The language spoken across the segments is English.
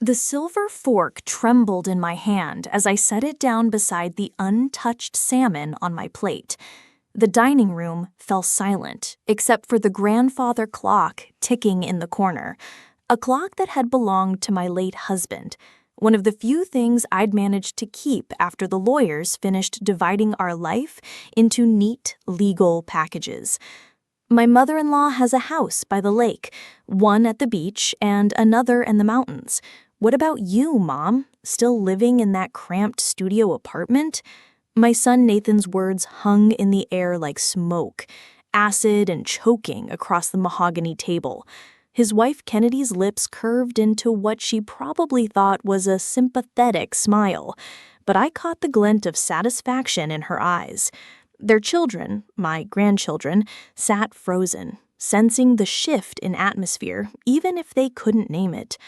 The silver fork trembled in my hand as I set it down beside the untouched salmon on my plate. The dining room fell silent, except for the grandfather clock ticking in the corner, a clock that had belonged to my late husband, one of the few things I'd managed to keep after the lawyers finished dividing our life into neat legal packages. My mother-in-law has a house by the lake, one at the beach and another in the mountains. What about you, Mom? Still living in that cramped studio apartment? My son Nathan's words hung in the air like smoke, acid and choking across the mahogany table. His wife Kennedy's lips curved into what she probably thought was a sympathetic smile, but I caught the glint of satisfaction in her eyes. Their children, my grandchildren, sat frozen, sensing the shift in atmosphere, even if they couldn't name it.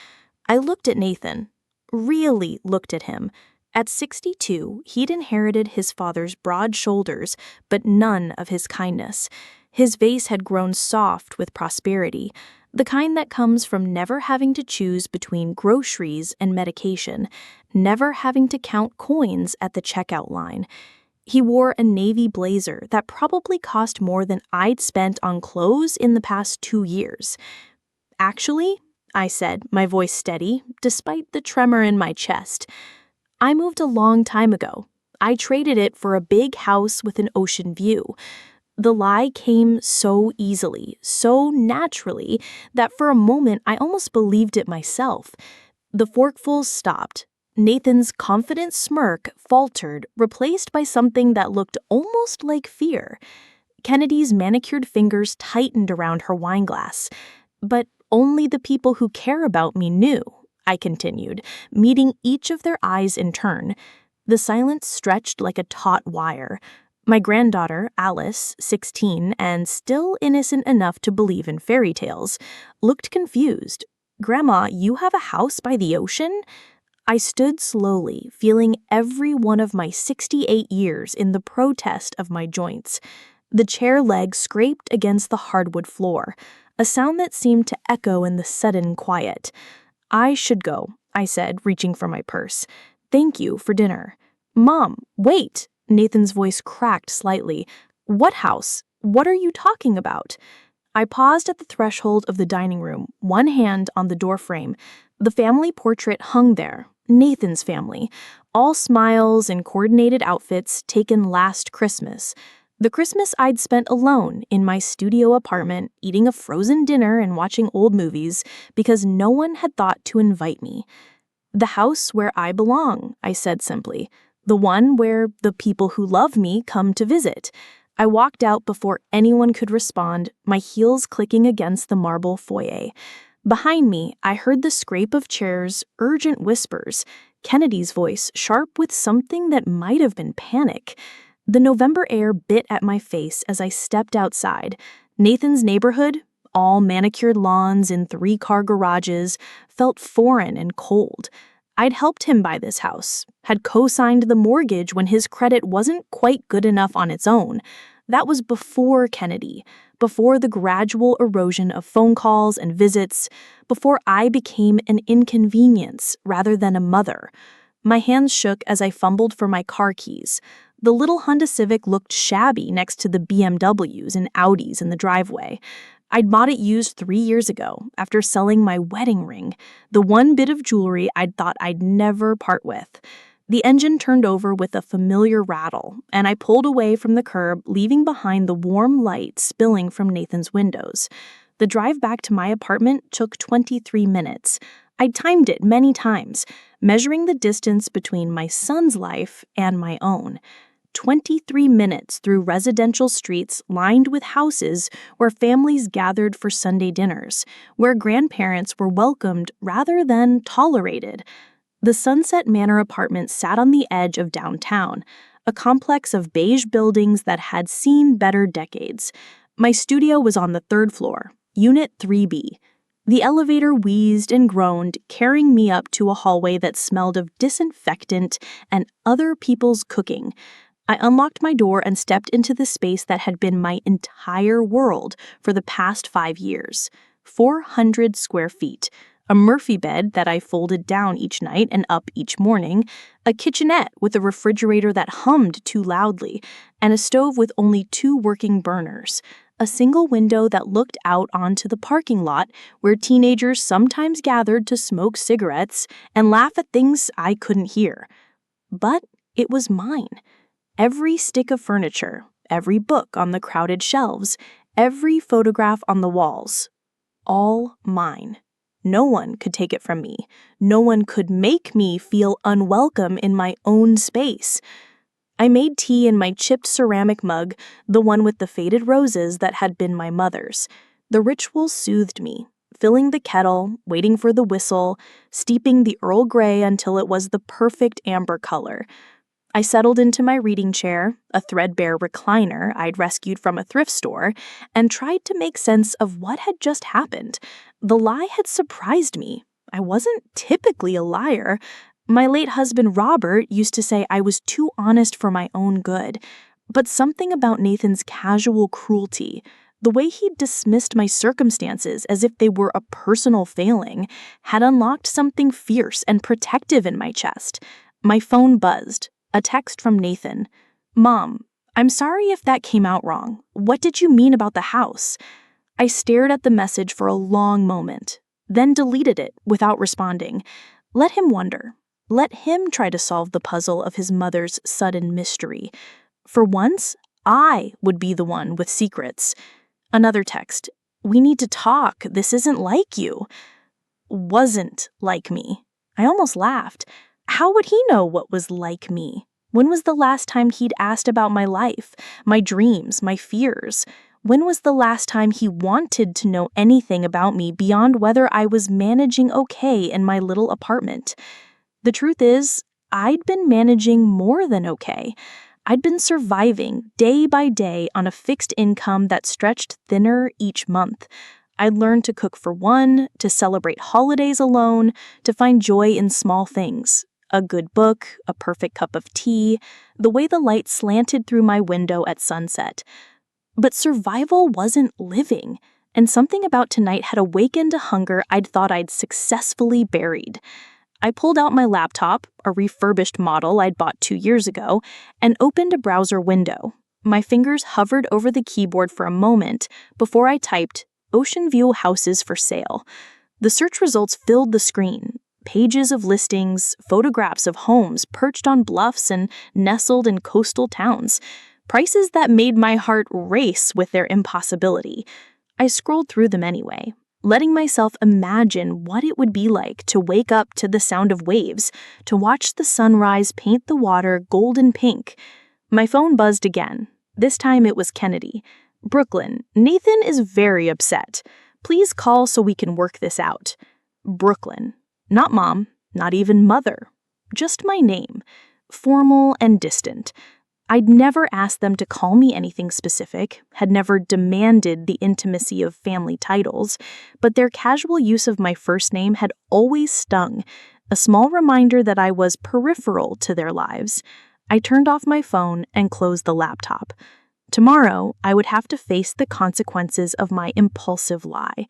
I looked at Nathan, really looked at him. At 62, he'd inherited his father's broad shoulders, but none of his kindness. His face had grown soft with prosperity, the kind that comes from never having to choose between groceries and medication, never having to count coins at the checkout line. He wore a navy blazer that probably cost more than I'd spent on clothes in the past 2 years. Actually, I said, my voice steady, despite the tremor in my chest, I moved a long time ago. I traded it for a big house with an ocean view. The lie came so easily, so naturally, that for a moment I almost believed it myself. The forkfuls stopped. Nathan's confident smirk faltered, replaced by something that looked almost like fear. Kennedy's manicured fingers tightened around her wineglass. But only the people who care about me knew, I continued, meeting each of their eyes in turn. The silence stretched like a taut wire. My granddaughter, Alice, 16, and still innocent enough to believe in fairy tales, looked confused. "Grandma, you have a house by the ocean?" I stood slowly, feeling every one of my 68 years in the protest of my joints. The chair leg scraped against the hardwood floor, a sound that seemed to echo in the sudden quiet. "I should go," I said, reaching for my purse. "Thank you for dinner." "Mom, wait!" Nathan's voice cracked slightly. "What house? What are you talking about?" I paused at the threshold of the dining room, one hand on the doorframe. The family portrait hung there, Nathan's family, all smiles and coordinated outfits taken last Christmas. The Christmas I'd spent alone in my studio apartment, eating a frozen dinner and watching old movies because no one had thought to invite me. "The house where I belong," I said simply. "The one where the people who love me come to visit." I walked out before anyone could respond, my heels clicking against the marble foyer. Behind me, I heard the scrape of chairs, urgent whispers, Kennedy's voice sharp with something that might have been panic. The November air bit at my face as I stepped outside. Nathan's neighborhood, all manicured lawns in 3-car garages, felt foreign and cold. I'd helped him buy this house, had co-signed the mortgage when his credit wasn't quite good enough on its own. That was before Kennedy, before the gradual erosion of phone calls and visits, before I became an inconvenience rather than a mother. My hands shook as I fumbled for my car keys. The little Honda Civic looked shabby next to the BMWs and Audis in the driveway. I'd bought it used 3 years ago, after selling my wedding ring, the one bit of jewelry I'd thought I'd never part with. The engine turned over with a familiar rattle, and I pulled away from the curb, leaving behind the warm light spilling from Nathan's windows. The drive back to my apartment took 23 minutes. I'd timed it many times, measuring the distance between my son's life and my own. 23 minutes through residential streets lined with houses where families gathered for Sunday dinners, where grandparents were welcomed rather than tolerated. The Sunset Manor apartment sat on the edge of downtown, a complex of beige buildings that had seen better decades. My studio was on the 3rd floor, Unit 3B. The elevator wheezed and groaned, carrying me up to a hallway that smelled of disinfectant and other people's cooking. I unlocked my door and stepped into the space that had been my entire world for the past 5 years. 400 square feet, a Murphy bed that I folded down each night and up each morning, a kitchenette with a refrigerator that hummed too loudly, and a stove with only 2 working burners, a single window that looked out onto the parking lot where teenagers sometimes gathered to smoke cigarettes and laugh at things I couldn't hear. But it was mine. Every stick of furniture, every book on the crowded shelves, every photograph on the walls. All mine. No one could take it from me. No one could make me feel unwelcome in my own space. I made tea in my chipped ceramic mug, the one with the faded roses that had been my mother's. The ritual soothed me, filling the kettle, waiting for the whistle, steeping the Earl Grey until it was the perfect amber color. I settled into my reading chair, a threadbare recliner I'd rescued from a thrift store, and tried to make sense of what had just happened. The lie had surprised me. I wasn't typically a liar. My late husband Robert used to say I was too honest for my own good. But something about Nathan's casual cruelty, the way he dismissed my circumstances as if they were a personal failing, had unlocked something fierce and protective in my chest. My phone buzzed. A text from Nathan. "Mom, I'm sorry if that came out wrong. What did you mean about the house?" I stared at the message for a long moment, then deleted it without responding. Let him wonder. Let him try to solve the puzzle of his mother's sudden mystery. For once, I would be the one with secrets. Another text. "We need to talk. This isn't like you." Wasn't like me. I almost laughed. How would he know what was like me? When was the last time he'd asked about my life, my dreams, my fears? When was the last time he wanted to know anything about me beyond whether I was managing okay in my little apartment? The truth is, I'd been managing more than okay. I'd been surviving day by day on a fixed income that stretched thinner each month. I'd learned to cook for one, to celebrate holidays alone, to find joy in small things. A good book, a perfect cup of tea, the way the light slanted through my window at sunset. But survival wasn't living, and something about tonight had awakened a hunger I'd thought I'd successfully buried. I pulled out my laptop, a refurbished model I'd bought 2 years ago, and opened a browser window. My fingers hovered over the keyboard for a moment before I typed, "Ocean View houses for sale." The search results filled the screen. Pages of listings, photographs of homes perched on bluffs and nestled in coastal towns. Prices that made my heart race with their impossibility. I scrolled through them anyway, letting myself imagine what it would be like to wake up to the sound of waves, to watch the sunrise paint the water golden pink. My phone buzzed again. This time it was Kennedy. "Brooklyn, Nathan is very upset. Please call so we can work this out." Brooklyn. Not mom, not even mother. Just my name. Formal and distant. I'd never asked them to call me anything specific, had never demanded the intimacy of family titles, but their casual use of my first name had always stung, a small reminder that I was peripheral to their lives. I turned off my phone and closed the laptop. Tomorrow, I would have to face the consequences of my impulsive lie.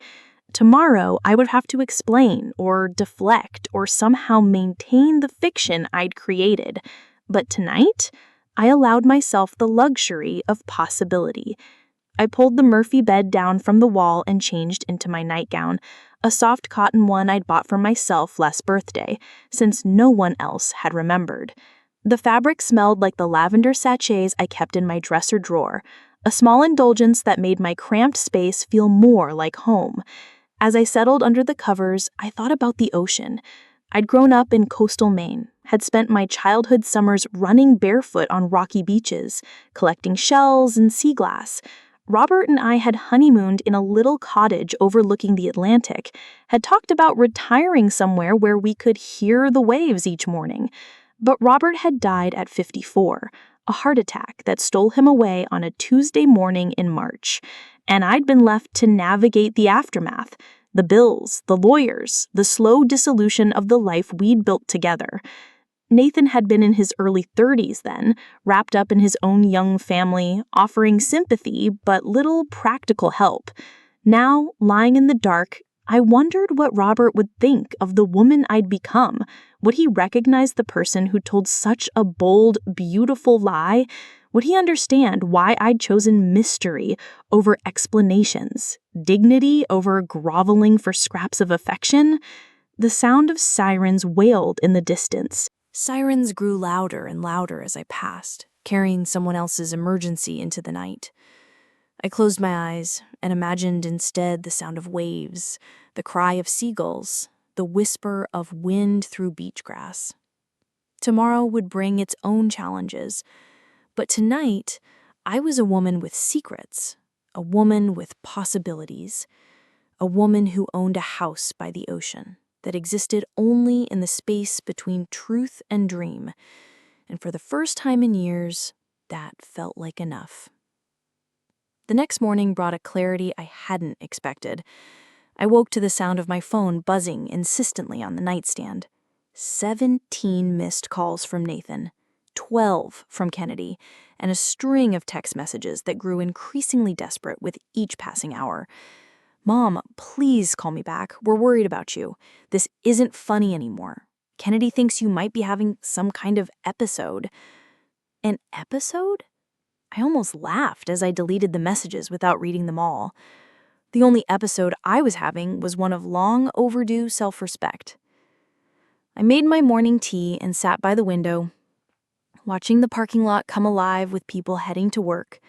Tomorrow, I would have to explain or deflect or somehow maintain the fiction I'd created. But tonight, I allowed myself the luxury of possibility. I pulled the Murphy bed down from the wall and changed into my nightgown, a soft cotton one I'd bought for myself last birthday, since no one else had remembered. The fabric smelled like the lavender sachets I kept in my dresser drawer, a small indulgence that made my cramped space feel more like home. As I settled under the covers, I thought about the ocean. I'd grown up in coastal Maine, had spent my childhood summers running barefoot on rocky beaches, collecting shells and sea glass. Robert and I had honeymooned in a little cottage overlooking the Atlantic, had talked about retiring somewhere where we could hear the waves each morning. But Robert had died at 54, a heart attack that stole him away on a Tuesday morning in March. And I'd been left to navigate the aftermath, the bills, the lawyers, the slow dissolution of the life we'd built together. Nathan had been in his early 30s then, wrapped up in his own young family, offering sympathy but little practical help. Now, lying in the dark, I wondered what Robert would think of the woman I'd become. Would he recognize the person who told such a bold, beautiful lie? Would he understand why I'd chosen mystery over explanations, dignity over groveling for scraps of affection? The sound of sirens wailed in the distance. Sirens grew louder and louder as I passed, carrying someone else's emergency into the night. I closed my eyes and imagined instead the sound of waves, the cry of seagulls, the whisper of wind through beach grass. Tomorrow would bring its own challenges, but tonight I was a woman with secrets, a woman with possibilities, a woman who owned a house by the ocean that existed only in the space between truth and dream, and for the first time in years, that felt like enough. The next morning brought a clarity I hadn't expected. I woke to the sound of my phone buzzing insistently on the nightstand. 17 missed calls from Nathan, 12 from Kennedy, and a string of text messages that grew increasingly desperate with each passing hour. "Mom, please call me back. We're worried about you. This isn't funny anymore. Kennedy thinks you might be having some kind of episode." An episode? I almost laughed as I deleted the messages without reading them all. The only episode I was having was one of long overdue self-respect. I made my morning tea and sat by the window, watching the parking lot come alive with people heading to work.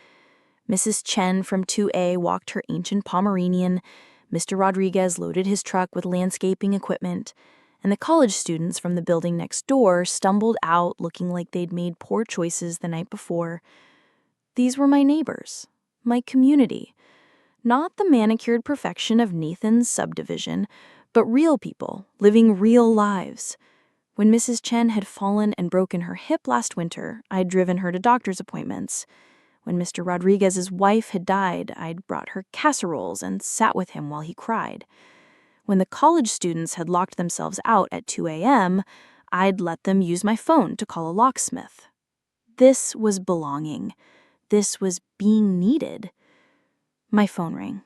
Mrs. Chen from 2A walked her ancient Pomeranian, Mr. Rodriguez loaded his truck with landscaping equipment, and the college students from the building next door stumbled out looking like they'd made poor choices the night before. These were my neighbors, my community. Not the manicured perfection of Nathan's subdivision, but real people living real lives. When Mrs. Chen had fallen and broken her hip last winter, I'd driven her to doctor's appointments. When Mr. Rodriguez's wife had died, I'd brought her casseroles and sat with him while he cried. When the college students had locked themselves out at 2 a.m., I'd let them use my phone to call a locksmith. This was belonging. This was being needed. My phone rang.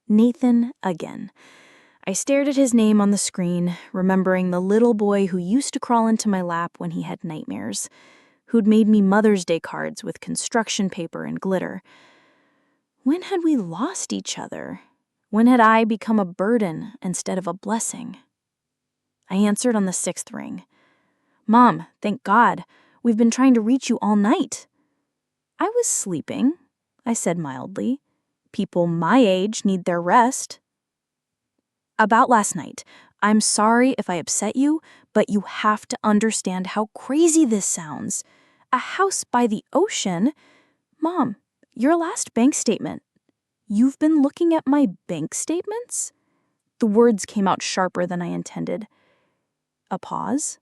Nathan again. I stared at his name on the screen, remembering the little boy who used to crawl into my lap when he had nightmares, who'd made me Mother's Day cards with construction paper and glitter. When had we lost each other? When had I become a burden instead of a blessing? I answered on the 6th ring. "Mom, thank God. We've been trying to reach you all night." "I was sleeping," I said mildly. "People my age need their rest." "About last night. I'm sorry if I upset you, but you have to understand how crazy this sounds. A house by the ocean? Mom, your last bank statement. You've been looking at my bank statements?" The words came out sharper than I intended. A pause.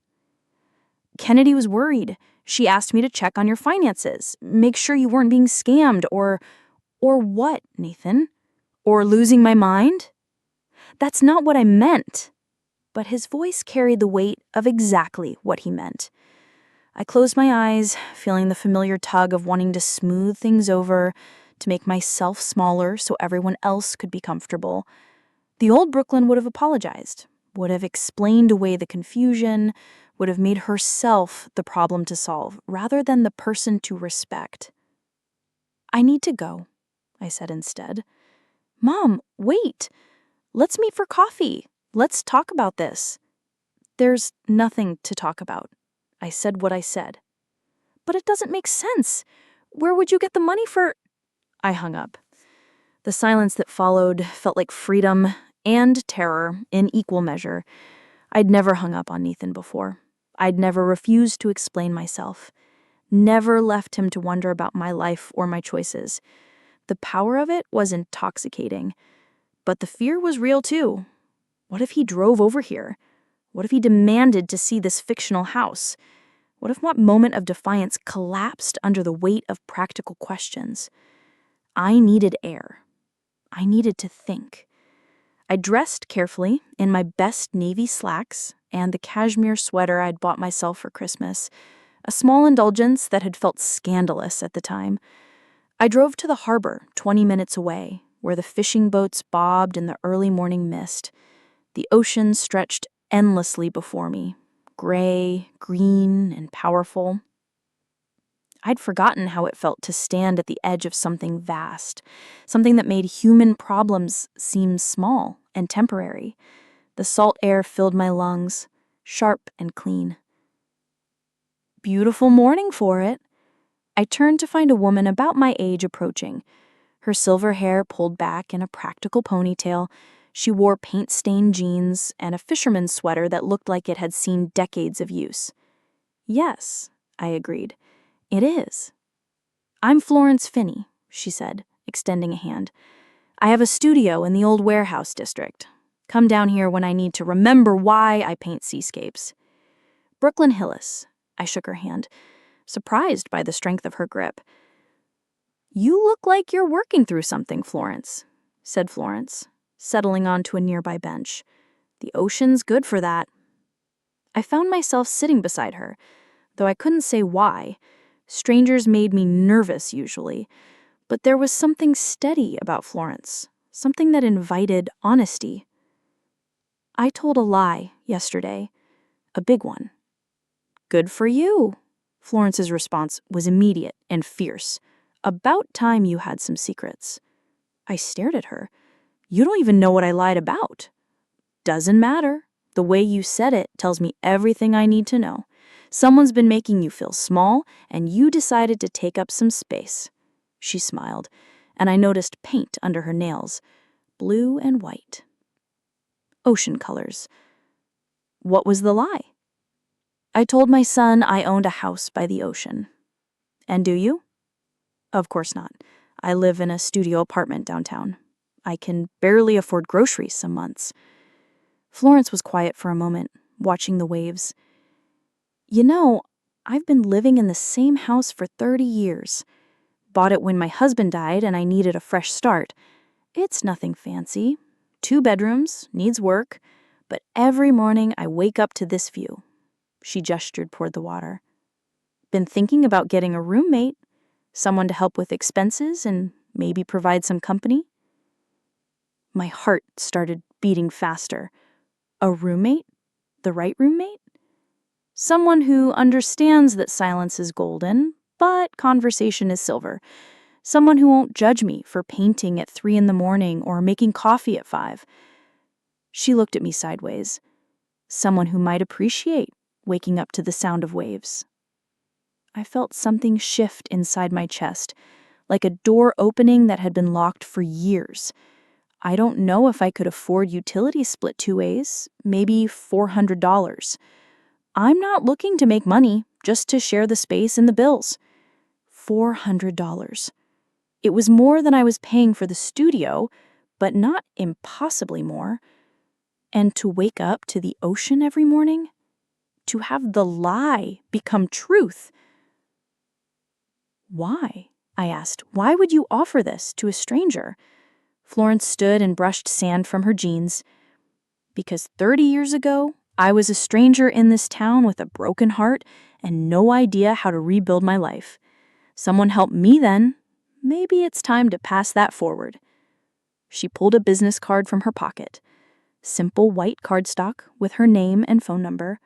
"Kennedy was worried. She asked me to check on your finances, make sure you weren't being scammed or what, Nathan? Or losing my mind?" "That's not what I meant." But his voice carried the weight of exactly what he meant. I closed my eyes, feeling the familiar tug of wanting to smooth things over, to make myself smaller so everyone else could be comfortable. The old Brooklyn would have apologized, would have explained away the confusion, would have made herself the problem to solve, rather than the person to respect. "I need to go," I said instead. "Mom, wait. Let's meet for coffee. Let's talk about this." "There's nothing to talk about." I said what I said. "But it doesn't make sense. Where would you get the money for—" I hung up. The silence that followed felt like freedom and terror in equal measure. I'd never hung up on Nathan before. I'd never refused to explain myself. Never left him to wonder about my life or my choices. The power of it was intoxicating. But the fear was real too. What if he drove over here? What if he demanded to see this fictional house? What if one moment of defiance collapsed under the weight of practical questions? I needed air. I needed to think. I dressed carefully in my best navy slacks and the cashmere sweater I'd bought myself for Christmas, a small indulgence that had felt scandalous at the time. I drove to the harbor 20 minutes away, where the fishing boats bobbed in the early morning mist. The ocean stretched endlessly before me, gray, green, and powerful. I'd forgotten how it felt to stand at the edge of something vast, something that made human problems seem small and temporary. The salt air filled my lungs, sharp and clean. Beautiful morning for it. I turned to find a woman about my age approaching. Her silver hair pulled back in a practical ponytail. She wore paint-stained jeans and a fisherman's sweater that looked like it had seen decades of use. Yes, I agreed. It is. I'm Florence Finney, she said, extending a hand. I have a studio in the old warehouse district. Come down here when I need to remember why I paint seascapes. Brooklyn Hillis. I shook her hand, surprised by the strength of her grip. You look like you're working through something, Florence, said Florence, settling onto a nearby bench. The ocean's good for that. I found myself sitting beside her, though I couldn't say why. Strangers made me nervous usually, but there was something steady about Florence, something that invited honesty. I told a lie yesterday, a big one. Good for you. Florence's response was immediate and fierce. About time you had some secrets. I stared at her. You don't even know what I lied about. Doesn't matter. The way you said it tells me everything I need to know. Someone's been making you feel small, and you decided to take up some space. She smiled, and I noticed paint under her nails, blue and white. Ocean colors. What was the lie? I told my son I owned a house by the ocean. And do you? Of course not. I live in a studio apartment downtown. I can barely afford groceries some months. Florence was quiet for a moment, watching the waves. You know, I've been living in the same house for 30 years. Bought it when my husband died and I needed a fresh start. It's nothing fancy. 2 bedrooms, needs work, but every morning I wake up to this view. She gestured toward the water. Been thinking about getting a roommate, someone to help with expenses and maybe provide some company. My heart started beating faster. A roommate? The right roommate? Someone who understands that silence is golden, but conversation is silver. Someone who won't judge me for painting at 3 a.m. or making coffee at 5. She looked at me sideways. Someone who might appreciate waking up to the sound of waves. I felt something shift inside my chest, like a door opening that had been locked for years. I don't know if I could afford utilities split 2 ways, maybe $400. I'm not looking to make money, just to share the space and the bills. $400. It was more than I was paying for the studio, but not impossibly more. And to wake up to the ocean every morning? To have the lie become truth? Why? I asked. Why would you offer this to a stranger? Florence stood and brushed sand from her jeans. Because 30 years ago, I was a stranger in this town with a broken heart and no idea how to rebuild my life. Someone helped me then. Maybe it's time to pass that forward. She pulled a business card from her pocket. Simple white cardstock with her name and phone number.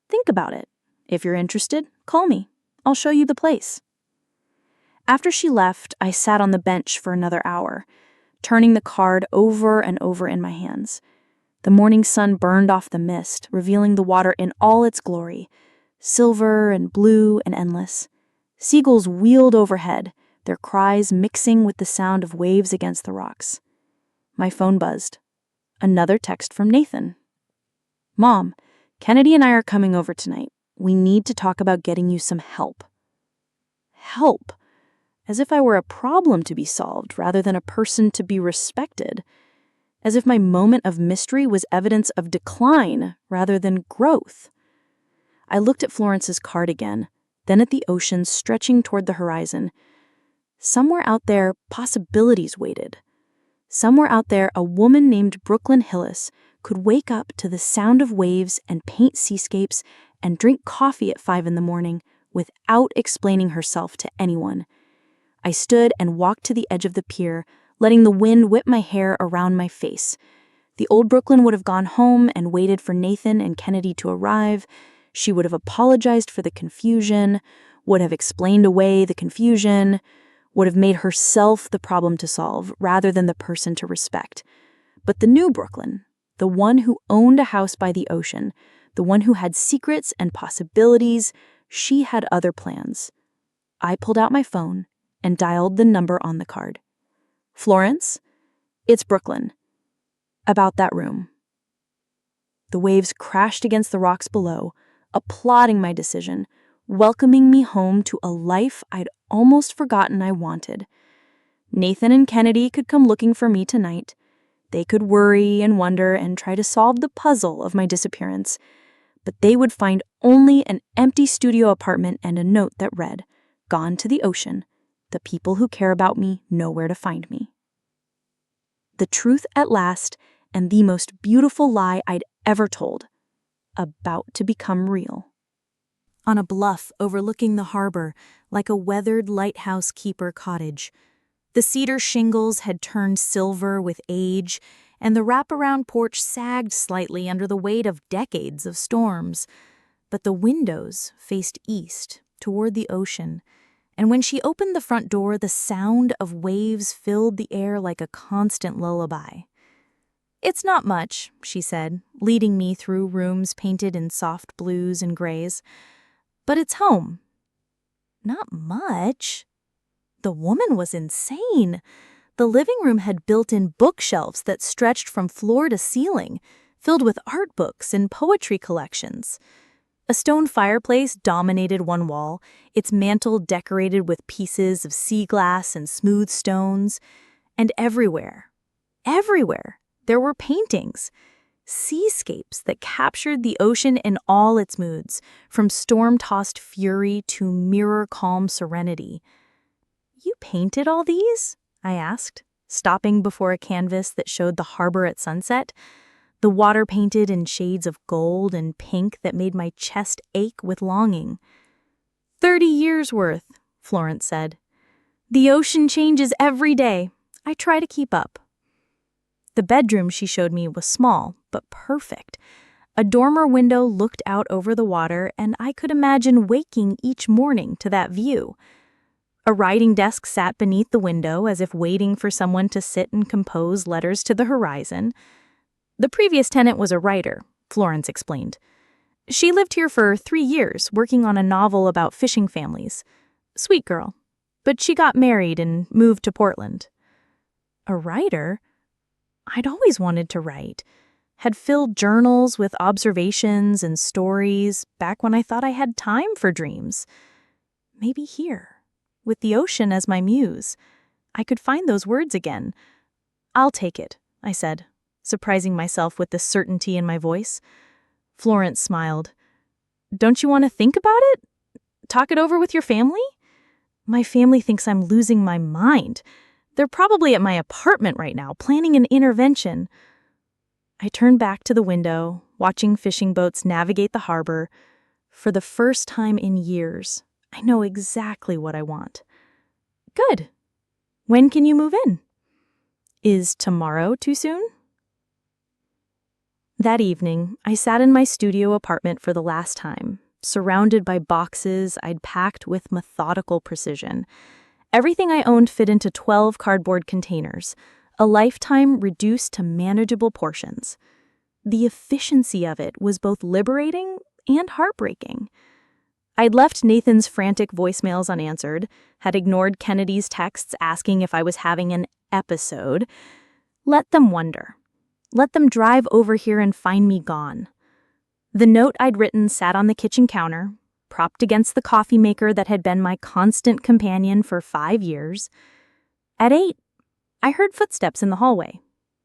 Think about it. If you're interested, call me. I'll show you the place. After she left, I sat on the bench for another hour, turning the card over and over in my hands. The morning sun burned off the mist, revealing the water in all its glory, silver and blue and endless. Seagulls wheeled overhead, their cries mixing with the sound of waves against the rocks. My phone buzzed. Another text from Nathan. Mom, Kennedy and I are coming over tonight. We need to talk about getting you some help. Help? As if I were a problem to be solved rather than a person to be respected. As if my moment of mystery was evidence of decline rather than growth. I looked at Florence's card again, then at the ocean stretching toward the horizon. Somewhere out there, possibilities waited. Somewhere out there, a woman named Brooklyn Hillis could wake up to the sound of waves and paint seascapes and drink coffee at 5 a.m. without explaining herself to anyone. I stood and walked to the edge of the pier, letting the wind whip my hair around my face. The old Brooklyn would have gone home and waited for Nathan and Kennedy to arrive. She would have apologized for the confusion, would have explained away the confusion, would have made herself the problem to solve rather than the person to respect. But the new Brooklyn, the one who owned a house by the ocean, the one who had secrets and possibilities, she had other plans. I pulled out my phone and dialed the number on the card. "Florence, it's Brooklyn. About that room." The waves crashed against the rocks below, applauding my decision, welcoming me home to a life I'd almost forgotten I wanted. Nathan and Kennedy could come looking for me tonight. They could worry and wonder and try to solve the puzzle of my disappearance, but they would find only an empty studio apartment and a note that read, "Gone to the ocean. The people who care about me know where to find me." The truth at last, and the most beautiful lie I'd ever told, about to become real. On a bluff overlooking the harbor, like a weathered lighthouse keeper cottage, the cedar shingles had turned silver with age, and the wraparound porch sagged slightly under the weight of decades of storms. But the windows faced east, toward the ocean, and when she opened the front door, the sound of waves filled the air like a constant lullaby. "It's not much," she said, leading me through rooms painted in soft blues and grays. "But it's home." Not much. The woman was insane. The living room had built-in bookshelves that stretched from floor to ceiling, filled with art books and poetry collections. A stone fireplace dominated one wall, its mantel decorated with pieces of sea glass and smooth stones. And everywhere, there were paintings, seascapes that captured the ocean in all its moods, from storm-tossed fury to mirror-calm serenity. "You painted all these?" I asked, stopping before a canvas that showed the harbor at sunset, the water painted in shades of gold and pink that made my chest ache with longing. 30 years worth, Florence said. "The ocean changes every day. I try to keep up." The bedroom she showed me was small, but perfect. A dormer window looked out over the water, and I could imagine waking each morning to that view. A writing desk sat beneath the window as if waiting for someone to sit and compose letters to the horizon. The previous tenant was a writer, Florence explained. She lived here for 3 years, working on a novel about fishing families. Sweet girl. But she got married and moved to Portland. A writer? I'd always wanted to write. Had filled journals with observations and stories back when I thought I had time for dreams. Maybe here, with the ocean as my muse, I could find those words again. "I'll take it," I said, surprising myself with the certainty in my voice. Florence smiled. "Don't you want to think about it? Talk it over with your family?" "My family thinks I'm losing my mind. They're probably at my apartment right now, planning an intervention." I turned back to the window, watching fishing boats navigate the harbor. For the first time in years, I know exactly what I want. "Good. When can you move in?" "Is tomorrow too soon?" That evening, I sat in my studio apartment for the last time, surrounded by boxes I'd packed with methodical precision. Everything I owned fit into 12 cardboard containers, a lifetime reduced to manageable portions. The efficiency of it was both liberating and heartbreaking. I'd left Nathan's frantic voicemails unanswered, had ignored Kennedy's texts asking if I was having an episode. Let them wonder. Let them drive over here and find me gone. The note I'd written sat on the kitchen counter, propped against the coffee maker that had been my constant companion for 5 years. At 8, I heard footsteps in the hallway.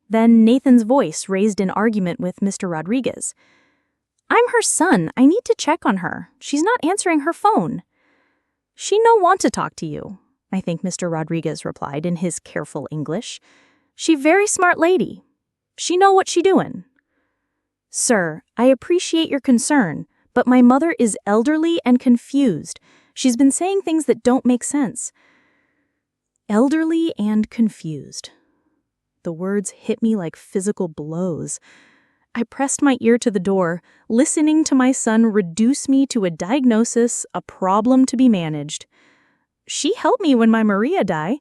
Then Nathan's voice raised an argument with Mr. Rodriguez. "I'm her son. I need to check on her. She's not answering her phone." "She no want to talk to you," I think Mr. Rodriguez replied in his careful English. "She very smart lady. She know what she doing." "Sir, I appreciate your concern, but my mother is elderly and confused. She's been saying things that don't make sense." Elderly and confused. The words hit me like physical blows. I pressed my ear to the door, listening to my son reduce me to a diagnosis, a problem to be managed. "She helped me when my Maria die,"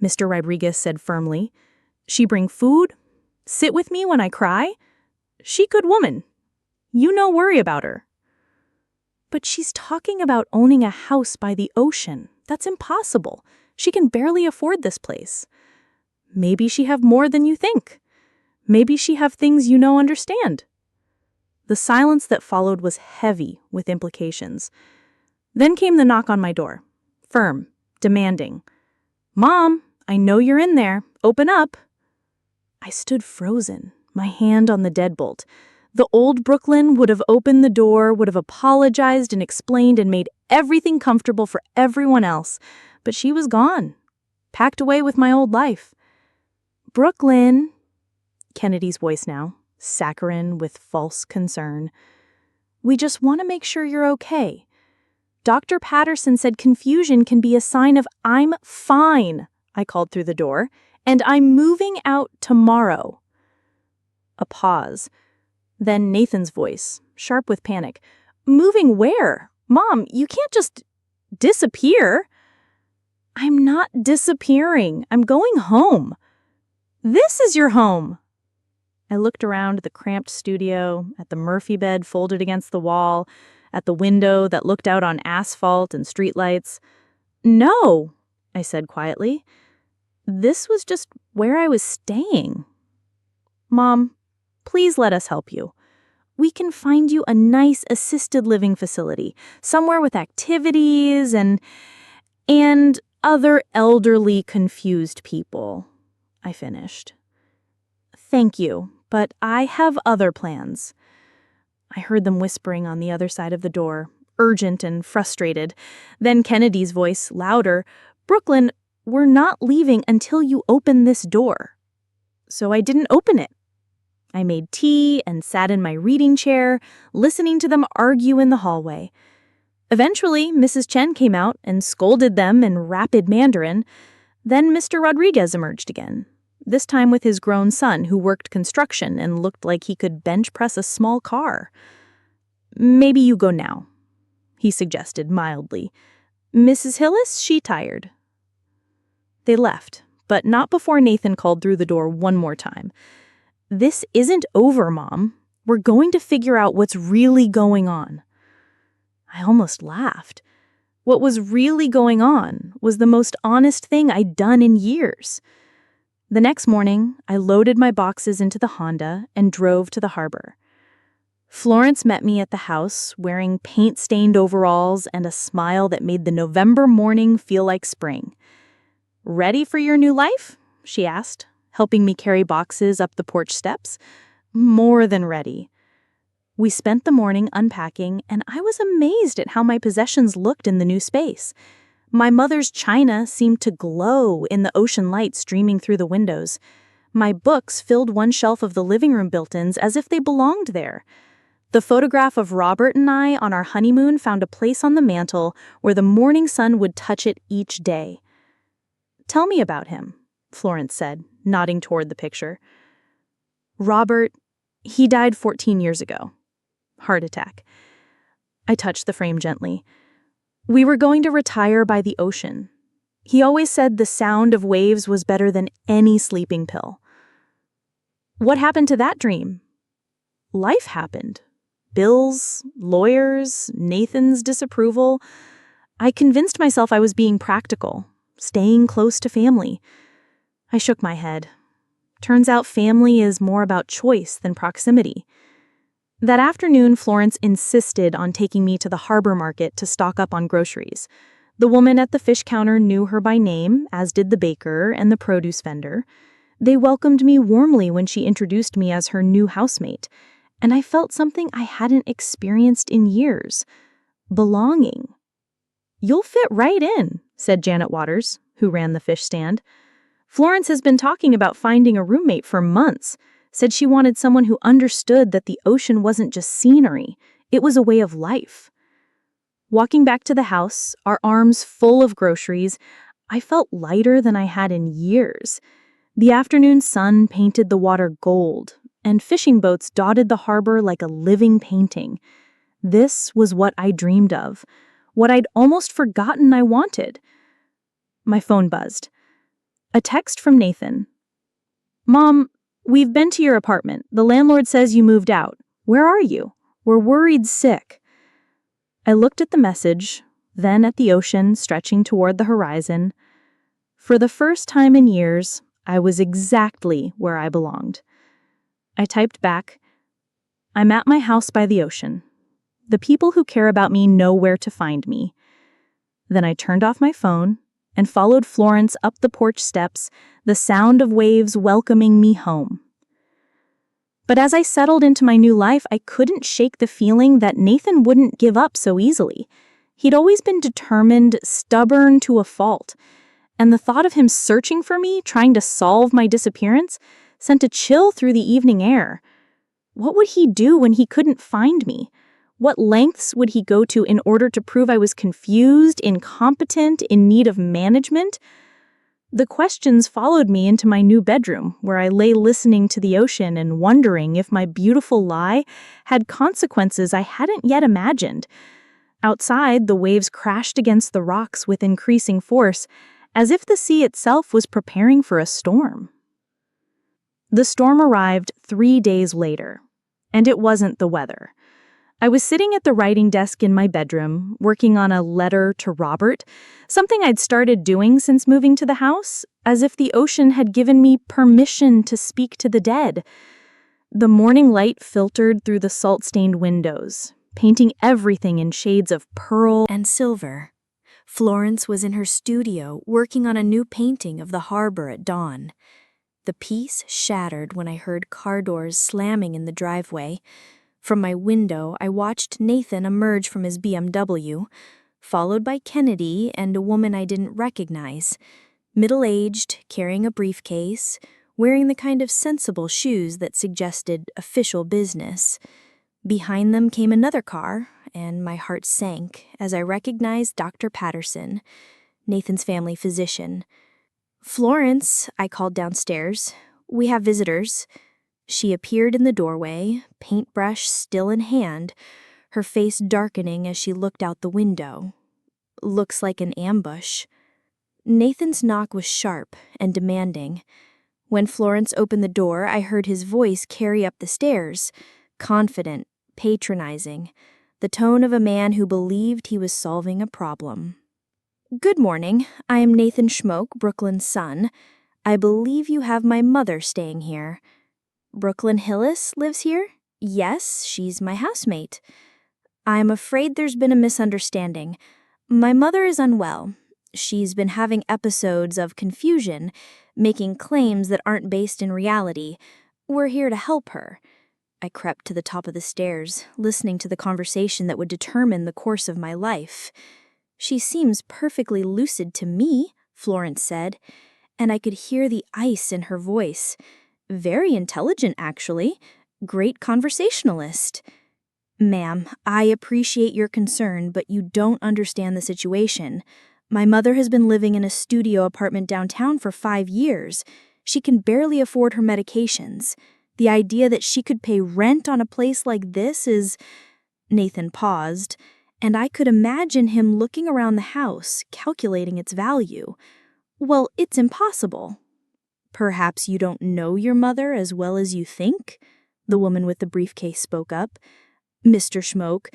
Mr. Rodriguez said firmly. "She bring food, sit with me when I cry. She good woman. You no worry about her." "But she's talking about owning a house by the ocean. That's impossible. She can barely afford this place." "Maybe she have more than you think. Maybe she have things you no understand." The silence that followed was heavy with implications. Then came the knock on my door, firm, demanding. "Mom, I know you're in there. Open up." I stood frozen, my hand on the deadbolt. The old Brooklyn would have opened the door, would have apologized and explained and made everything comfortable for everyone else. But she was gone, packed away with my old life. "Brooklyn," Kennedy's voice now, saccharine with false concern. "We just want to make sure you're okay. Dr. Patterson said confusion can be a sign of I'm fine," I called through the door, "and I'm moving out tomorrow." A pause. Then Nathan's voice, sharp with panic. "Moving where? Mom, you can't just disappear." "I'm not disappearing. I'm going home." "This is your home." I looked around the cramped studio, at the Murphy bed folded against the wall, at the window that looked out on asphalt and streetlights. "No," I said quietly. "This was just where I was staying." "Mom, please let us help you. We can find you a nice assisted living facility, somewhere with activities and other elderly confused people," I finished. "Thank you, but I have other plans." I heard them whispering on the other side of the door, urgent and frustrated. Then Kennedy's voice, louder. "Brooklyn, we're not leaving until you open this door." So I didn't open it. I made tea and sat in my reading chair, listening to them argue in the hallway. Eventually, Mrs. Chen came out and scolded them in rapid Mandarin. Then Mr. Rodriguez emerged again, this time with his grown son who worked construction and looked like he could bench press a small car. "Maybe you go now," he suggested mildly. "Mrs. Hillis, she tired." They left, but not before Nathan called through the door one more time. "This isn't over, Mom. We're going to figure out what's really going on." I almost laughed. What was really going on was the most honest thing I'd done in years. The next morning, I loaded my boxes into the Honda and drove to the harbor. Florence met me at the house wearing paint-stained overalls and a smile that made the November morning feel like spring. "Ready for your new life?" she asked, helping me carry boxes up the porch steps. "More than ready." We spent the morning unpacking, and I was amazed at how my possessions looked in the new space. My mother's china seemed to glow in the ocean light streaming through the windows. My books filled one shelf of the living room built-ins as if they belonged there. The photograph of Robert and I on our honeymoon found a place on the mantel where the morning sun would touch it each day. "Tell me about him," Florence said, nodding toward the picture. "Robert, he died 14 years ago. Heart attack." I touched the frame gently. "We were going to retire by the ocean. He always said the sound of waves was better than any sleeping pill." "What happened to that dream?" "Life happened. Bills, lawyers, Nathan's disapproval. I convinced myself I was being practical, staying close to family." I shook my head. Turns out family is more about choice than proximity. That afternoon, Florence insisted on taking me to the harbor market to stock up on groceries. The woman at the fish counter knew her by name, as did the baker and the produce vendor. They welcomed me warmly when she introduced me as her new housemate, and I felt something I hadn't experienced in years: belonging. "You'll fit right in," said Janet Waters, who ran the fish stand. "Florence has been talking about finding a roommate for months. Said she wanted someone who understood that the ocean wasn't just scenery, it was a way of life." Walking back to the house, our arms full of groceries, I felt lighter than I had in years. The afternoon sun painted the water gold, and fishing boats dotted the harbor like a living painting. This was what I dreamed of, what I'd almost forgotten I wanted. My phone buzzed. A text from Nathan. "Mom, we've been to your apartment. The landlord says you moved out. Where are you? We're worried sick." I looked at the message, then at the ocean stretching toward the horizon. For the first time in years, I was exactly where I belonged. I typed back, "I'm at my house by the ocean. The people who care about me know where to find me." Then I turned off my phone and followed Florence up the porch steps, the sound of waves welcoming me home. But as I settled into my new life, I couldn't shake the feeling that Nathan wouldn't give up so easily. He'd always been determined, stubborn to a fault. And the thought of him searching for me, trying to solve my disappearance, sent a chill through the evening air. What would he do when he couldn't find me? What lengths would he go to in order to prove I was confused, incompetent, in need of management? The questions followed me into my new bedroom, where I lay listening to the ocean and wondering if my beautiful lie had consequences I hadn't yet imagined. Outside, the waves crashed against the rocks with increasing force, as if the sea itself was preparing for a storm. The storm arrived 3 days later, and it wasn't the weather. I was sitting at the writing desk in my bedroom, working on a letter to Robert, something I'd started doing since moving to the house, as if the ocean had given me permission to speak to the dead. The morning light filtered through the salt-stained windows, painting everything in shades of pearl and silver. Florence was in her studio working on a new painting of the harbor at dawn. The piece shattered when I heard car doors slamming in the driveway. From my window, I watched Nathan emerge from his BMW, followed by Kennedy and a woman I didn't recognize, middle-aged, carrying a briefcase, wearing the kind of sensible shoes that suggested official business. Behind them came another car, and my heart sank as I recognized Dr. Patterson, Nathan's family physician. "Florence," I called downstairs. "We have visitors." She appeared in the doorway, paintbrush still in hand, her face darkening as she looked out the window. "Looks like an ambush." Nathan's knock was sharp and demanding. When Florence opened the door, I heard his voice carry up the stairs, confident, patronizing, the tone of a man who believed he was solving a problem. "Good morning. I am Nathan Schmoke, Brooklyn's son. I believe you have my mother staying here." "Brooklyn Hillis lives here?" "Yes, she's my housemate." "I'm afraid there's been a misunderstanding. My mother is unwell. She's been having episodes of confusion, making claims that aren't based in reality. We're here to help her." I crept to the top of the stairs, listening to the conversation that would determine the course of my life. "She seems perfectly lucid to me," Florence said, and I could hear the ice in her voice. "Very intelligent, actually. Great conversationalist." "Ma'am, I appreciate your concern, but you don't understand the situation. My mother has been living in a studio apartment downtown for 5 years. She can barely afford her medications. The idea that she could pay rent on a place like this is—" Nathan paused, and I could imagine him looking around the house, calculating its value. "Well, it's impossible." "Perhaps you don't know your mother as well as you think?" The woman with the briefcase spoke up. "Mr. Schmoke,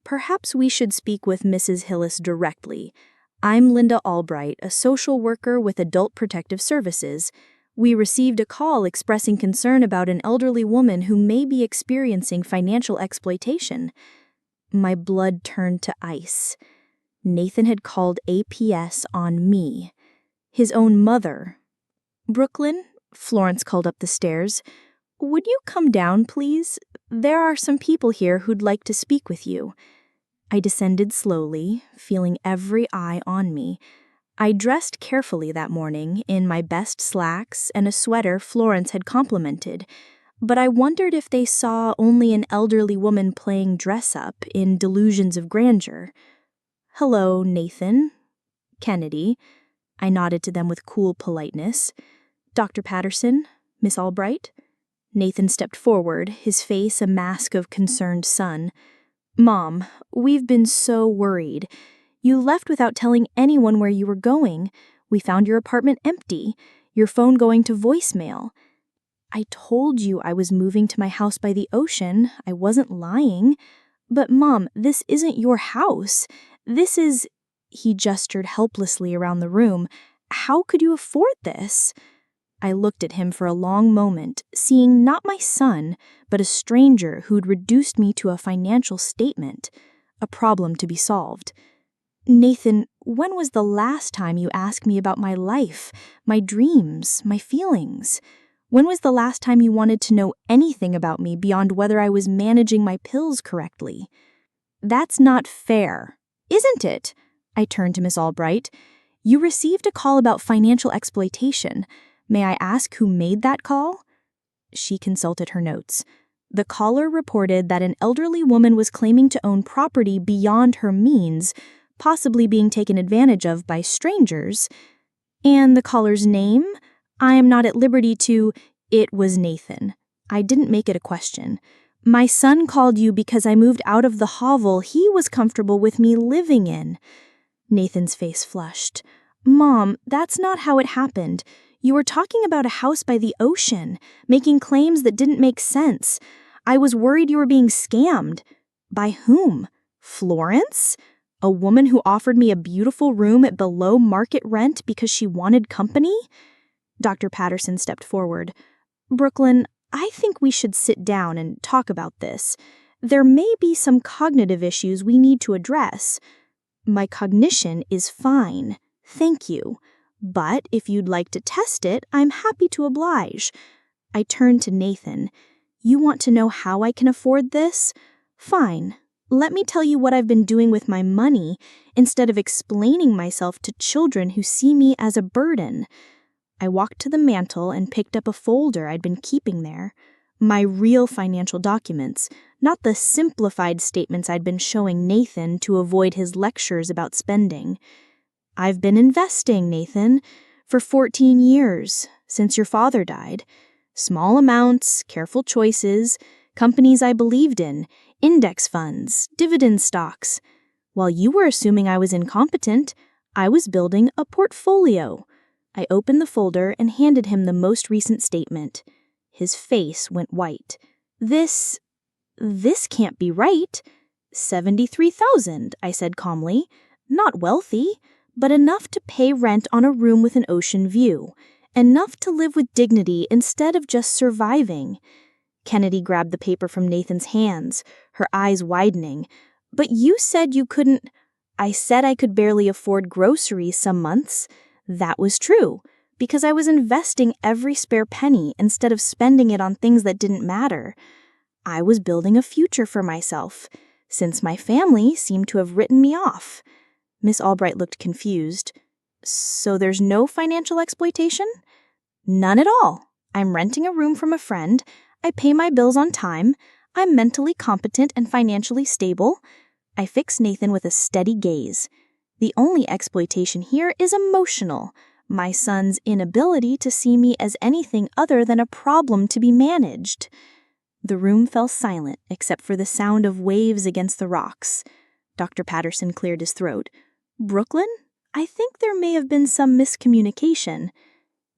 perhaps we should speak with Mrs. Hillis directly. I'm Linda Albright, a social worker with Adult Protective Services. We received a call expressing concern about an elderly woman who may be experiencing financial exploitation." My blood turned to ice. Nathan had called APS on me. His own mother. "Brooklyn," Florence called up the stairs, "would you come down, please? There are some people here who'd like to speak with you." I descended slowly, feeling every eye on me. I dressed carefully that morning in my best slacks and a sweater Florence had complimented, but I wondered if they saw only an elderly woman playing dress-up in delusions of grandeur. "Hello, Nathan." "Kennedy." I nodded to them with cool politeness. Dr. Patterson, Miss Albright? Nathan stepped forward, his face a mask of concerned son. Mom, we've been so worried. You left without telling anyone where you were going. We found your apartment empty, your phone going to voicemail. I told you I was moving to my house by the ocean. I wasn't lying. But Mom, this isn't your house. This is... He gestured helplessly around the room. How could you afford this? I looked at him for a long moment, seeing not my son, but a stranger who'd reduced me to a financial statement, a problem to be solved. Nathan, when was the last time you asked me about my life, my dreams, my feelings? When was the last time you wanted to know anything about me beyond whether I was managing my pills correctly? That's not fair, isn't it? I turned to Miss Albright. You received a call about financial exploitation. May I ask who made that call? She consulted her notes. The caller reported that an elderly woman was claiming to own property beyond her means, possibly being taken advantage of by strangers. And the caller's name? I am not at liberty to... It was Nathan. I didn't make it a question. My son called you because I moved out of the hovel he was comfortable with me living in. Nathan's face flushed. Mom, that's not how it happened. You were talking about a house by the ocean, making claims that didn't make sense. I was worried you were being scammed. By whom? Florence? A woman who offered me a beautiful room at below market rent because she wanted company? Dr. Patterson stepped forward. Brooklyn, I think we should sit down and talk about this. There may be some cognitive issues we need to address. My cognition is fine. Thank you. But if you'd like to test it, I'm happy to oblige. I turned to Nathan. You want to know how I can afford this? Fine. Let me tell you what I've been doing with my money instead of explaining myself to children who see me as a burden. I walked to the mantel and picked up a folder I'd been keeping there. My real financial documents, not the simplified statements I'd been showing Nathan to avoid his lectures about spending. I've been investing, Nathan, for 14 years, since your father died. Small amounts, careful choices, companies I believed in, index funds, dividend stocks. While you were assuming I was incompetent, I was building a portfolio. I opened the folder and handed him the most recent statement. His face went white. This can't be right. 73,000, I said calmly. Not wealthy, but enough to pay rent on a room with an ocean view. Enough to live with dignity instead of just surviving. Kennedy grabbed the paper from Nathan's hands, her eyes widening. But you said you couldn't... I said I could barely afford groceries some months. That was true, because I was investing every spare penny instead of spending it on things that didn't matter. I was building a future for myself, since my family seemed to have written me off. Miss Albright looked confused. So there's no financial exploitation? None at all. I'm renting a room from a friend. I pay my bills on time. I'm mentally competent and financially stable. I fixed Nathan with a steady gaze. The only exploitation here is emotional. My son's inability to see me as anything other than a problem to be managed. The room fell silent except for the sound of waves against the rocks. Dr. Patterson cleared his throat. Brooklyn, I think there may have been some miscommunication.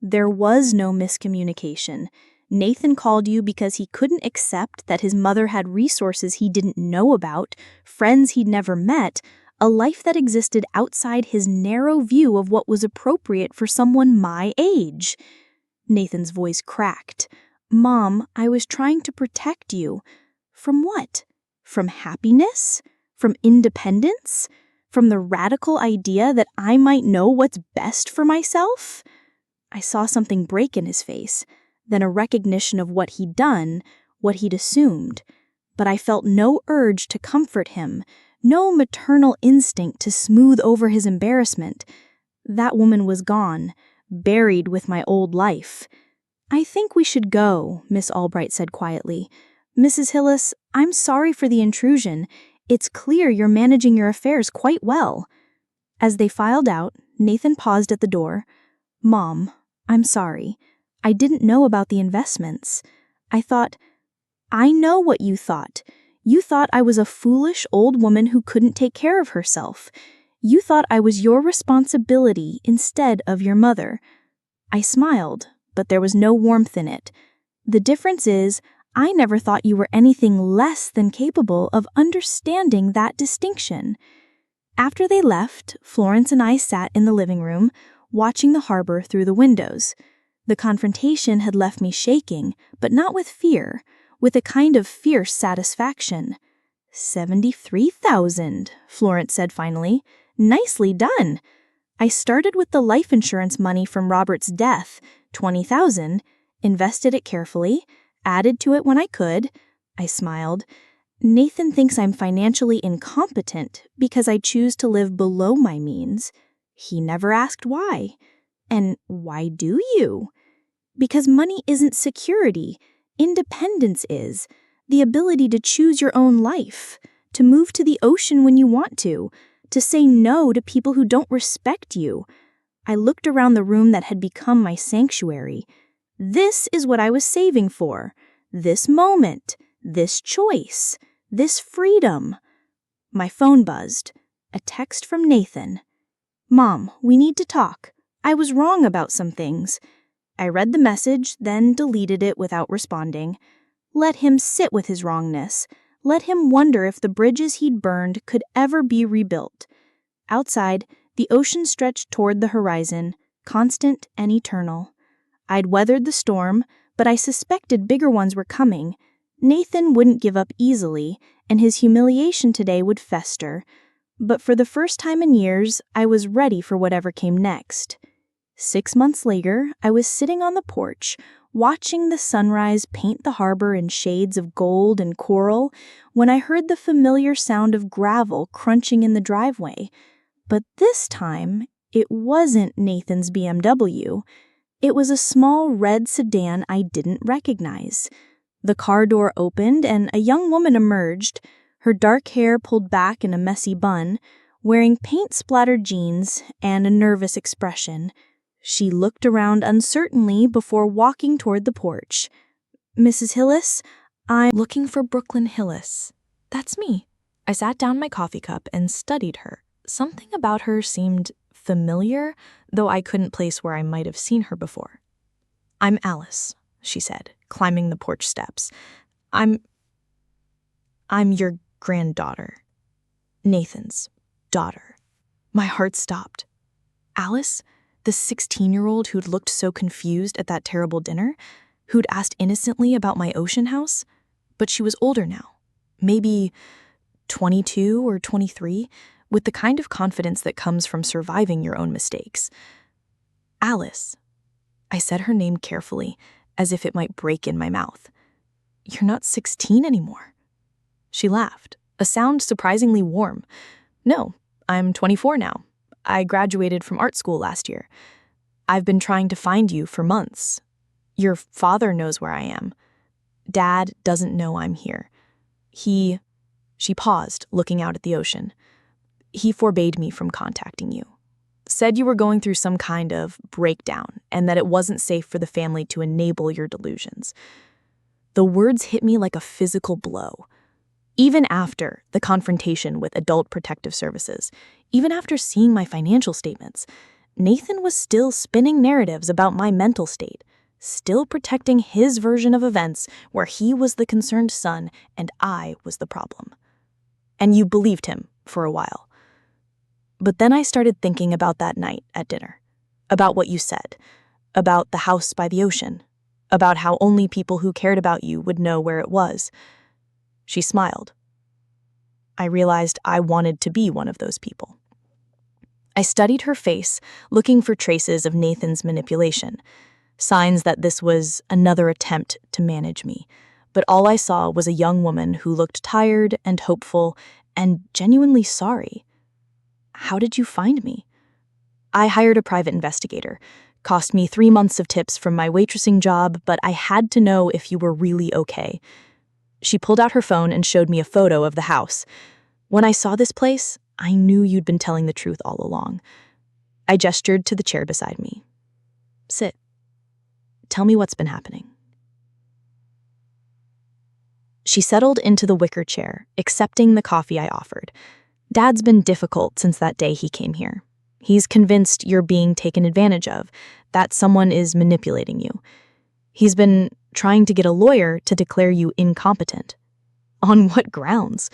There was no miscommunication. Nathan called you because he couldn't accept that his mother had resources he didn't know about, friends he'd never met, a life that existed outside his narrow view of what was appropriate for someone my age. Nathan's voice cracked. Mom, I was trying to protect you. From what? From happiness? From independence? From the radical idea that I might know what's best for myself? I saw something break in his face, then a recognition of what he'd done, what he'd assumed. But I felt no urge to comfort him, no maternal instinct to smooth over his embarrassment. That woman was gone, buried with my old life. I think we should go, Miss Albright said quietly. Mrs. Hillis, I'm sorry for the intrusion. It's clear you're managing your affairs quite well. As they filed out, Nathan paused at the door. Mom, I'm sorry. I didn't know about the investments. I thought, I know what you thought. You thought I was a foolish old woman who couldn't take care of herself. You thought I was your responsibility instead of your mother. I smiled, but there was no warmth in it. The difference is, I never thought you were anything less than capable of understanding that distinction. After they left, Florence and I sat in the living room, watching the harbor through the windows. The confrontation had left me shaking, but not with fear, with a kind of fierce satisfaction. 73,000, Florence said finally. Nicely done. I started with the life insurance money from Robert's death, 20,000, invested it carefully, added to it when I could. I smiled. Nathan thinks I'm financially incompetent because I choose to live below my means. He never asked why. And why do you? Because money isn't security. Independence is. The ability to choose your own life, to move to the ocean when you want to say no to people who don't respect you. I looked around the room that had become my sanctuary. This is what I was saving for. This moment, this choice, this freedom. My phone buzzed. A text from Nathan. Mom, we need to talk. I was wrong about some things. I read the message, then deleted it without responding. Let him sit with his wrongness. Let him wonder if the bridges he'd burned could ever be rebuilt. Outside, the ocean stretched toward the horizon, constant and eternal. I'd weathered the storm, but I suspected bigger ones were coming. Nathan wouldn't give up easily, and his humiliation today would fester. But for the first time in years, I was ready for whatever came next. 6 months later, I was sitting on the porch, watching the sunrise paint the harbor in shades of gold and coral, when I heard the familiar sound of gravel crunching in the driveway. But this time, it wasn't Nathan's BMW. It was a small red sedan I didn't recognize. The car door opened and a young woman emerged, her dark hair pulled back in a messy bun, wearing paint-splattered jeans and a nervous expression. She looked around uncertainly before walking toward the porch. Mrs. Hillis, I'm Looking for Brooklyn Hillis. That's me. I sat down my coffee cup and studied her. Something about her seemed familiar, though I couldn't place where I might have seen her before. I'm Alice, she said, climbing the porch steps. I'm your granddaughter. Nathan's daughter. My heart stopped. Alice? The 16-year-old who'd looked so confused at that terrible dinner, who'd asked innocently about my ocean house? But she was older now, maybe 22 or 23, with the kind of confidence that comes from surviving your own mistakes. Alice. I said her name carefully, as if it might break in my mouth. You're not 16 anymore. She laughed, a sound surprisingly warm. No, I'm 24 now. I graduated from art school last year. I've been trying to find you for months. Your father knows where I am. Dad doesn't know I'm here. She paused, looking out at the ocean. He forbade me from contacting you. Said you were going through some kind of breakdown and that it wasn't safe for the family to enable your delusions. The words hit me like a physical blow. Even after the confrontation with Adult Protective Services, even after seeing my financial statements, Nathan was still spinning narratives about my mental state, still protecting his version of events where he was the concerned son and I was the problem. And you believed him for a while. But then I started thinking about that night at dinner, about what you said, about the house by the ocean, about how only people who cared about you would know where it was. She smiled. I realized I wanted to be one of those people. I studied her face, looking for traces of Nathan's manipulation, signs that this was another attempt to manage me. But all I saw was a young woman who looked tired and hopeful and genuinely sorry. How did you find me? I hired a private investigator. Cost me 3 months of tips from my waitressing job, but I had to know if you were really okay. She pulled out her phone and showed me a photo of the house. When I saw this place, I knew you'd been telling the truth all along. I gestured to the chair beside me. Sit. Tell me what's been happening." She settled into the wicker chair, accepting the coffee I offered. "Dad's been difficult since that day he came here. He's convinced you're being taken advantage of, that someone is manipulating you. He's been trying to get a lawyer to declare you incompetent." "On what grounds?"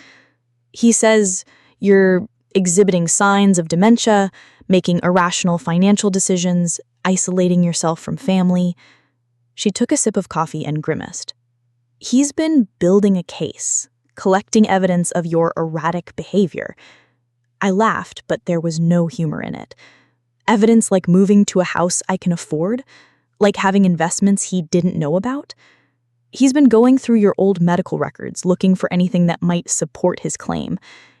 "He says you're exhibiting signs of dementia, making irrational financial decisions, isolating yourself from family." She took a sip of coffee and grimaced. "He's been building a case, collecting evidence of your erratic behavior." I laughed, but there was no humor in it. "Evidence like moving to a house I can afford? Like having investments he didn't know about? He's been going through your old medical records, looking for anything that might support his claim.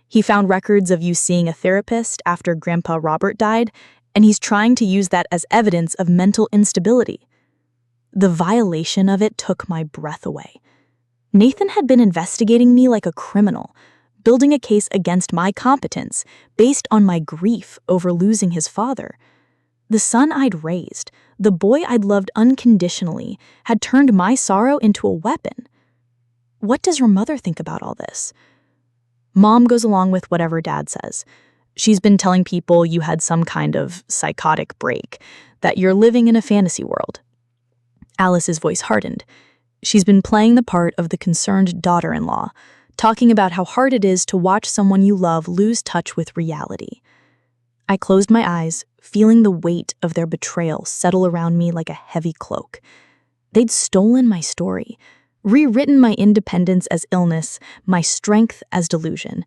He found records of you seeing a therapist after Grandpa Robert died, and he's trying to use that as evidence of mental instability." The violation of it took my breath away. Nathan had been investigating me like a criminal, building a case against my competence based on my grief over losing his father. The son I'd raised, the boy I'd loved unconditionally, had turned my sorrow into a weapon. "What does your mother think about all this?" "Mom goes along with whatever Dad says. She's been telling people you had some kind of psychotic break, that you're living in a fantasy world." Alice's voice hardened. She's been playing the part of the concerned daughter-in-law, talking about how hard it is to watch someone you love lose touch with reality. I closed my eyes, feeling the weight of their betrayal settle around me like a heavy cloak. They'd stolen my story, rewritten my independence as illness, my strength as delusion.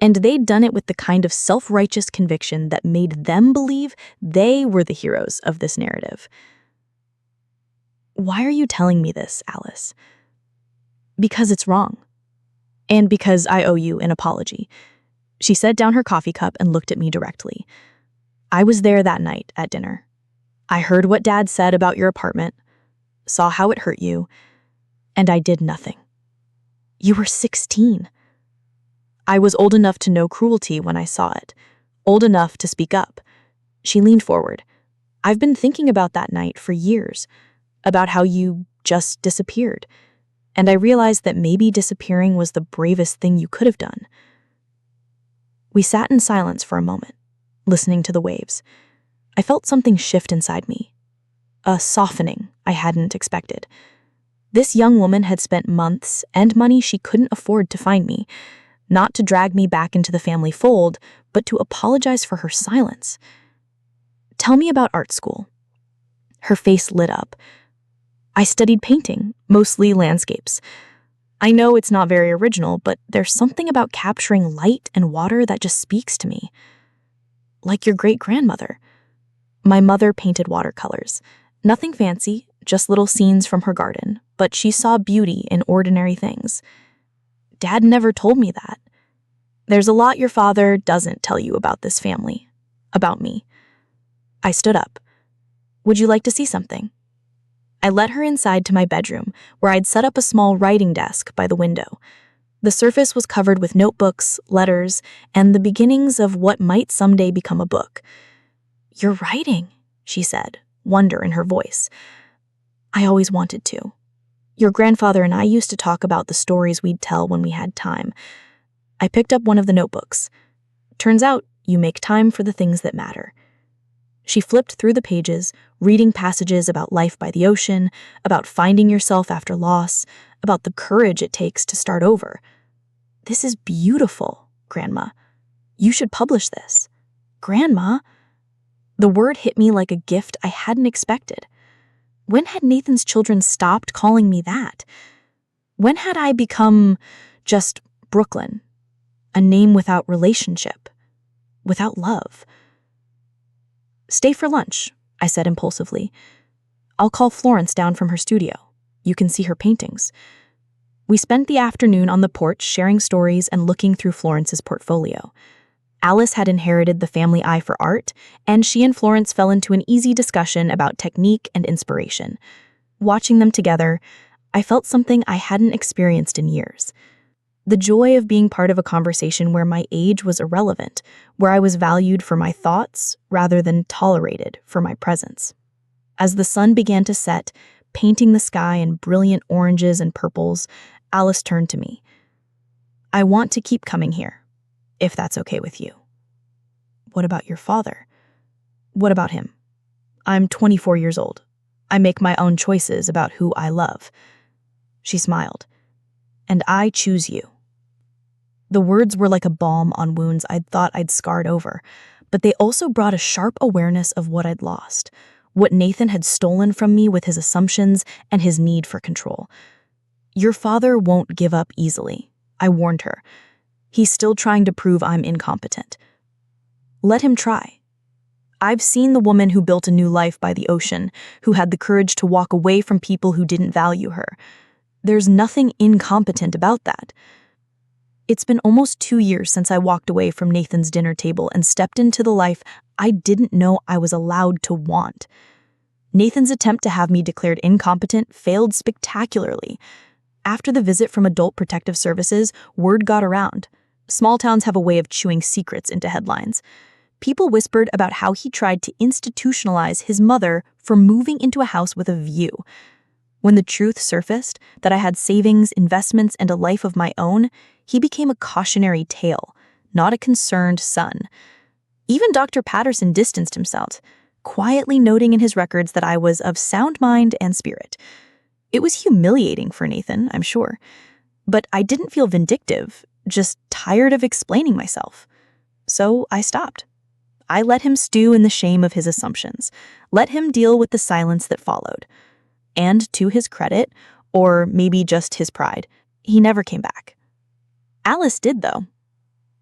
And they'd done it with the kind of self-righteous conviction that made them believe they were the heroes of this narrative. "Why are you telling me this, Alice?" "Because it's wrong. And because I owe you an apology." She set down her coffee cup and looked at me directly. "I was there that night at dinner. I heard what Dad said about your apartment, saw how it hurt you, and I did nothing. You were 16. I was old enough to know cruelty when I saw it, old enough to speak up." She leaned forward. "I've been thinking about that night for years, about how you just disappeared, and I realized that maybe disappearing was the bravest thing you could have done." We sat in silence for a moment, listening to the waves. I felt something shift inside me, a softening I hadn't expected. This young woman had spent months and money she couldn't afford to find me, not to drag me back into the family fold, but to apologize for her silence. "Tell me about art school." Her face lit up. "I studied painting, mostly landscapes. I know it's not very original, but there's something about capturing light and water that just speaks to me. Like your great-grandmother." My mother painted watercolors. Nothing fancy, just little scenes from her garden, but she saw beauty in ordinary things. Dad never told me that. There's a lot your father doesn't tell you about this family, about me. I stood up. "Would you like to see something?" I led her inside to my bedroom, where I'd set up a small writing desk by the window. The surface was covered with notebooks, letters, and the beginnings of what might someday become a book. "You're writing," she said, wonder in her voice. "I always wanted to. Your grandfather and I used to talk about the stories we'd tell when we had time." I picked up one of the notebooks. "Turns out you make time for the things that matter." She flipped through the pages, reading passages about life by the ocean, about finding yourself after loss, about the courage it takes to start over. "This is beautiful, Grandma. You should publish this." "Grandma?" The word hit me like a gift I hadn't expected. When had Nathan's children stopped calling me that? When had I become just Brooklyn, a name without relationship, without love? "Stay for lunch," I said impulsively. "I'll call Florence down from her studio. You can see her paintings." We spent the afternoon on the porch sharing stories and looking through Florence's portfolio. Alice had inherited the family eye for art, and she and Florence fell into an easy discussion about technique and inspiration. Watching them together, I felt something I hadn't experienced in years. The joy of being part of a conversation where my age was irrelevant, where I was valued for my thoughts rather than tolerated for my presence. As the sun began to set, painting the sky in brilliant oranges and purples, Alice turned to me. I want to keep coming here, if that's okay with you. What about your father? What about him? I'm 24 years old. I make my own choices about who I love. She smiled. And I choose you. The words were like a balm on wounds I'd thought I'd scarred over, but they also brought a sharp awareness of what I'd lost, what Nathan had stolen from me with his assumptions and his need for control. Your father won't give up easily, I warned her. He's still trying to prove I'm incompetent. Let him try. I've seen the woman who built a new life by the ocean, who had the courage to walk away from people who didn't value her. There's nothing incompetent about that. It's been almost 2 years since I walked away from Nathan's dinner table and stepped into the life I didn't know I was allowed to want. Nathan's attempt to have me declared incompetent failed spectacularly. After the visit from Adult Protective Services, word got around. Small towns have a way of chewing secrets into headlines. People whispered about how he tried to institutionalize his mother for moving into a house with a view. When the truth surfaced, that I had savings, investments, and a life of my own, he became a cautionary tale, not a concerned son. Even Dr. Patterson distanced himself, quietly noting in his records that I was of sound mind and spirit. It was humiliating for Nathan, I'm sure. But I didn't feel vindictive, just tired of explaining myself. So I stopped. I let him stew in the shame of his assumptions, let him deal with the silence that followed. And to his credit, or maybe just his pride, he never came back. Alice did, though.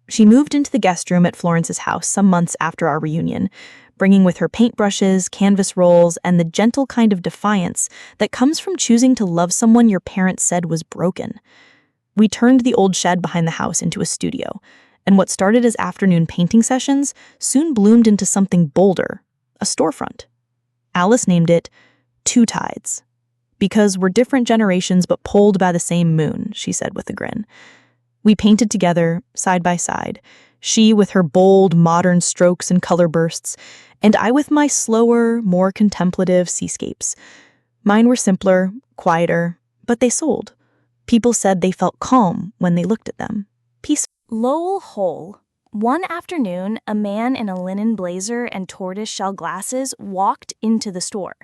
She moved into the guest room at Florence's house some months after our reunion, bringing with her paintbrushes, canvas rolls, and the gentle kind of defiance that comes from choosing to love someone your parents said was broken. We turned the old shed behind the house into a studio, and what started as afternoon painting sessions soon bloomed into something bolder, a storefront. Alice named it Two Tides. Because we're different generations but pulled by the same moon, she said with a grin. We painted together, side by side, she with her bold, modern strokes and color bursts, and I with my slower, more contemplative seascapes. Mine were simpler, quieter, but they sold. People said they felt calm when they looked at them. Peaceful. Lowell Hole. One afternoon, a man in a linen blazer and tortoise-shell glasses walked into the store.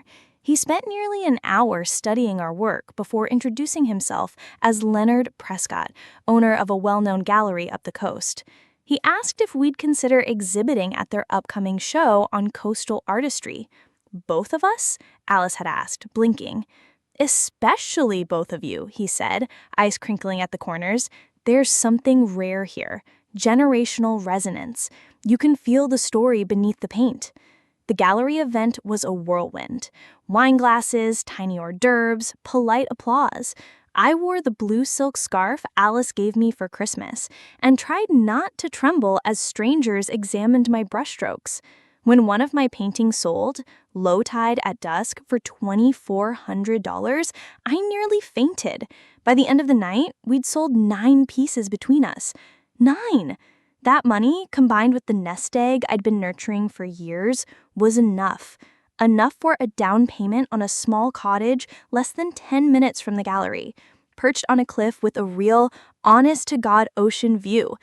He spent nearly an hour studying our work before introducing himself as Leonard Prescott, owner of a well-known gallery up the coast. He asked if we'd consider exhibiting at their upcoming show on coastal artistry. Both of us? Alice had asked, blinking. Especially both of you, he said, eyes crinkling at the corners. There's something rare here. Generational resonance. You can feel the story beneath the paint. The gallery event was a whirlwind. Wine glasses, tiny hors d'oeuvres, polite applause. I wore the blue silk scarf Alice gave me for Christmas and tried not to tremble as strangers examined my brushstrokes. When one of my paintings sold, Low Tide at Dusk, for $2,400, I nearly fainted. By the end of the night, we'd sold 9 pieces between us. 9! That money, combined with the nest egg I'd been nurturing for years, was enough. Enough for a down payment on a small cottage less than 10 minutes from the gallery, perched on a cliff with a real, honest-to-God ocean view.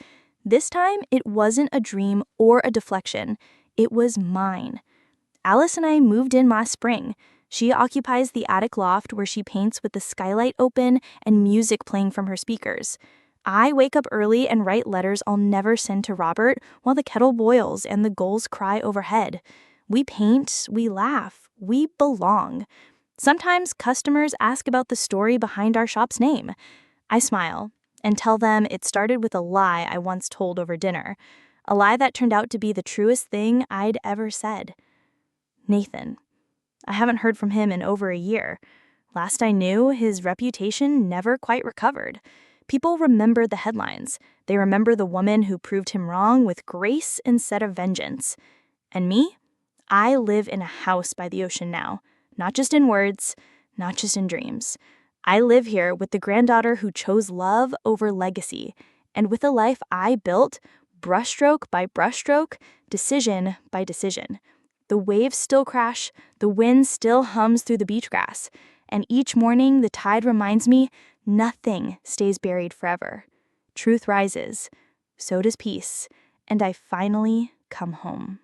This time, it wasn't a dream or a deflection. It was mine. Alice and I moved in last spring. She occupies the attic loft where she paints with the skylight open and music playing from her speakers. I wake up early and write letters I'll never send to Robert while the kettle boils and the gulls cry overhead. We paint, we laugh, we belong. Sometimes customers ask about the story behind our shop's name. I smile and tell them it started with a lie I once told over dinner, a lie that turned out to be the truest thing I'd ever said. Nathan. I haven't heard from him in over a year. Last I knew, his reputation never quite recovered. People remember the headlines. They remember the woman who proved him wrong with grace instead of vengeance. And me? I live in a house by the ocean now. Not just in words, not just in dreams. I live here with the granddaughter who chose love over legacy, and with a life I built, brushstroke by brushstroke, decision by decision. The waves still crash, the wind still hums through the beach grass, and each morning the tide reminds me nothing stays buried forever. Truth rises, so does peace, and I finally come home.